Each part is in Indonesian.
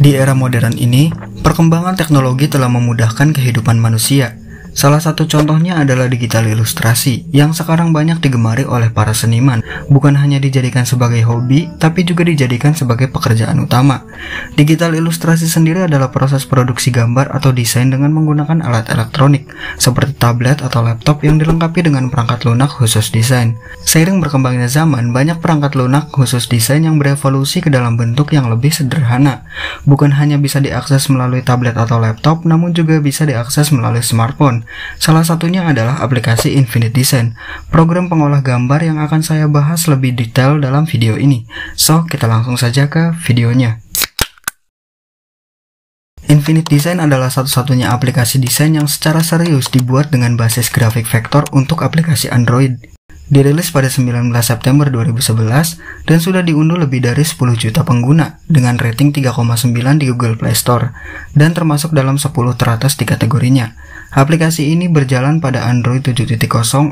Di era modern ini, perkembangan teknologi telah memudahkan kehidupan manusia. Salah satu contohnya adalah digital ilustrasi yang sekarang banyak digemari oleh para seniman, bukan hanya dijadikan sebagai hobi, tapi juga dijadikan sebagai pekerjaan utama. Digital ilustrasi sendiri adalah proses produksi gambar atau desain dengan menggunakan alat elektronik, seperti tablet atau laptop yang dilengkapi dengan perangkat lunak khusus desain. Seiring berkembangnya zaman, banyak perangkat lunak khusus desain yang berevolusi ke dalam bentuk yang lebih sederhana. Bukan hanya bisa diakses melalui tablet atau laptop, namun juga bisa diakses melalui smartphone. Salah satunya adalah aplikasi Infinite Design, program pengolah gambar yang akan saya bahas lebih detail dalam video ini. So, kita langsung saja ke videonya. Infinite Design adalah satu-satunya aplikasi desain yang secara serius dibuat dengan basis grafik vektor untuk aplikasi Android. Dirilis pada 19 September 2011 dan sudah diunduh lebih dari 10 juta pengguna dengan rating 3,9 di Google Play Store dan termasuk dalam 10 teratas di kategorinya. Aplikasi ini berjalan pada Android 7.0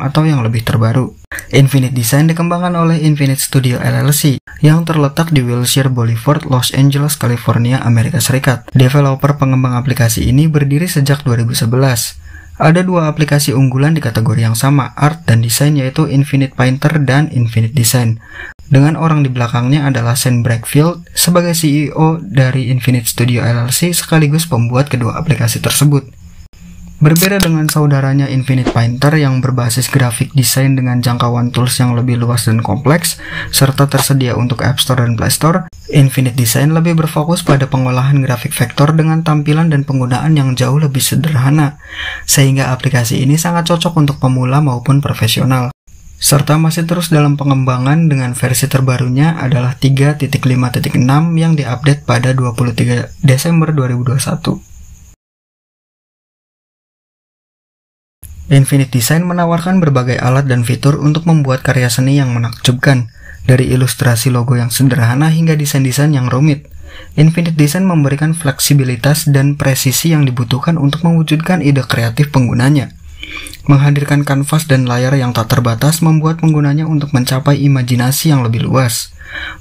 atau yang lebih terbaru. Infinite Design dikembangkan oleh Infinite Studio LLC yang terletak di Wilshire Boulevard, Los Angeles, California, Amerika Serikat. Developer pengembang aplikasi ini berdiri sejak 2011. Ada dua aplikasi unggulan di kategori yang sama, art dan desain, yaitu Infinite Painter dan Infinite Design. Dengan orang di belakangnya adalah Sam Brakefield sebagai CEO dari Infinite Studio LLC sekaligus pembuat kedua aplikasi tersebut. Berbeda dengan saudaranya Infinite Painter yang berbasis grafik desain dengan jangkauan tools yang lebih luas dan kompleks, serta tersedia untuk App Store dan Play Store, Infinite Design lebih berfokus pada pengolahan grafik vektor dengan tampilan dan penggunaan yang jauh lebih sederhana, sehingga aplikasi ini sangat cocok untuk pemula maupun profesional. Serta masih terus dalam pengembangan dengan versi terbarunya adalah 3.5.6 yang diupdate pada 23 Desember 2021. Infinite Design menawarkan berbagai alat dan fitur untuk membuat karya seni yang menakjubkan, dari ilustrasi logo yang sederhana hingga desain-desain yang rumit. Infinite Design memberikan fleksibilitas dan presisi yang dibutuhkan untuk mewujudkan ide kreatif penggunanya. Menghadirkan kanvas dan layar yang tak terbatas membuat penggunanya untuk mencapai imajinasi yang lebih luas.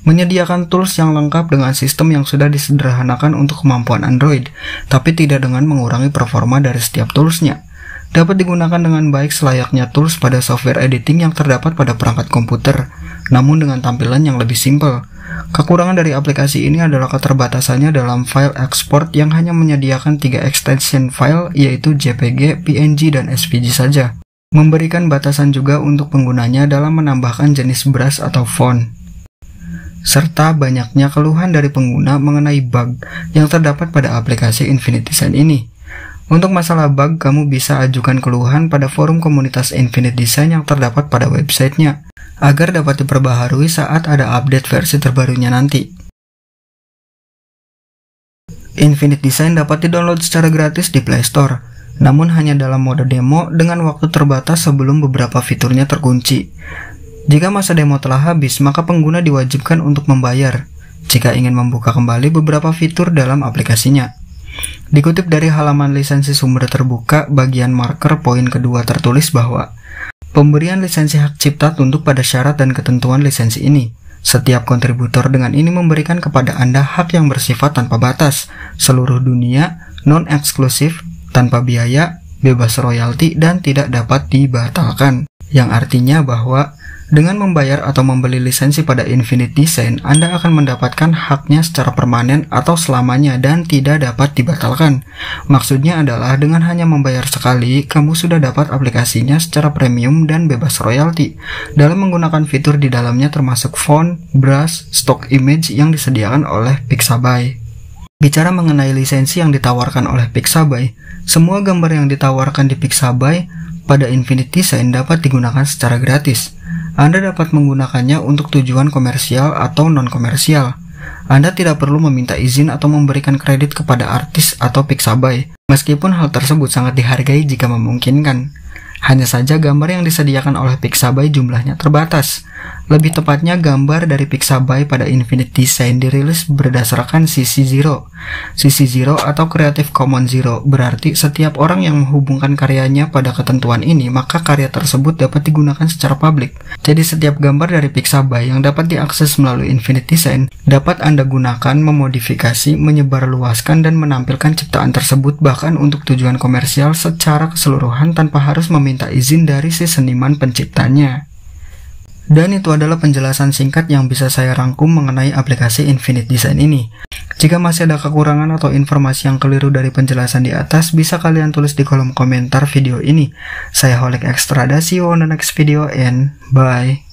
Menyediakan tools yang lengkap dengan sistem yang sudah disederhanakan untuk kemampuan Android, tapi tidak dengan mengurangi performa dari setiap toolsnya. Dapat digunakan dengan baik selayaknya tools pada software editing yang terdapat pada perangkat komputer, namun dengan tampilan yang lebih simpel. Kekurangan dari aplikasi ini adalah keterbatasannya dalam file export yang hanya menyediakan 3 extension file, yaitu JPG, PNG, dan SVG saja. Memberikan batasan juga untuk penggunanya dalam menambahkan jenis brush atau font. Serta banyaknya keluhan dari pengguna mengenai bug yang terdapat pada aplikasi Infinite Design ini. Untuk masalah bug, kamu bisa ajukan keluhan pada forum komunitas Infinite Design yang terdapat pada websitenya, agar dapat diperbaharui saat ada update versi terbarunya nanti. Infinite Design dapat didownload secara gratis di Play Store, namun hanya dalam mode demo dengan waktu terbatas sebelum beberapa fiturnya terkunci. Jika masa demo telah habis, maka pengguna diwajibkan untuk membayar jika ingin membuka kembali beberapa fitur dalam aplikasinya. Dikutip dari halaman lisensi sumber terbuka, bagian marker poin kedua tertulis bahwa pemberian lisensi hak cipta tunduk pada syarat dan ketentuan lisensi ini. Setiap kontributor dengan ini memberikan kepada Anda hak yang bersifat tanpa batas, seluruh dunia, non-eksklusif, tanpa biaya, bebas royalti, dan tidak dapat dibatalkan. Yang artinya bahwa dengan membayar atau membeli lisensi pada Infinite Design, Anda akan mendapatkan haknya secara permanen atau selamanya dan tidak dapat dibatalkan. Maksudnya adalah dengan hanya membayar sekali, kamu sudah dapat aplikasinya secara premium dan bebas royalti dalam menggunakan fitur di dalamnya termasuk font, brush, stock image yang disediakan oleh Pixabay. Bicara mengenai lisensi yang ditawarkan oleh Pixabay, semua gambar yang ditawarkan di Pixabay pada Infinite Design dapat digunakan secara gratis. Anda dapat menggunakannya untuk tujuan komersial atau non-komersial. Anda tidak perlu meminta izin atau memberikan kredit kepada artis atau Pixabay, meskipun hal tersebut sangat dihargai jika memungkinkan. Hanya saja gambar yang disediakan oleh Pixabay jumlahnya terbatas. Lebih tepatnya, gambar dari Pixabay pada Infinite Design dirilis berdasarkan CC0. CC0 atau Creative Commons Zero berarti setiap orang yang menghubungkan karyanya pada ketentuan ini, maka karya tersebut dapat digunakan secara publik. Jadi setiap gambar dari Pixabay yang dapat diakses melalui Infinite Design dapat Anda gunakan, memodifikasi, menyebarluaskan, dan menampilkan ciptaan tersebut bahkan untuk tujuan komersial secara keseluruhan tanpa harus meminta izin dari si seniman penciptanya. Dan itu adalah penjelasan singkat yang bisa saya rangkum mengenai aplikasi Infinite Design ini. Jika masih ada kekurangan atau informasi yang keliru dari penjelasan di atas, bisa kalian tulis di kolom komentar video ini. Saya Holek Ekstrada, see you on the next video and bye.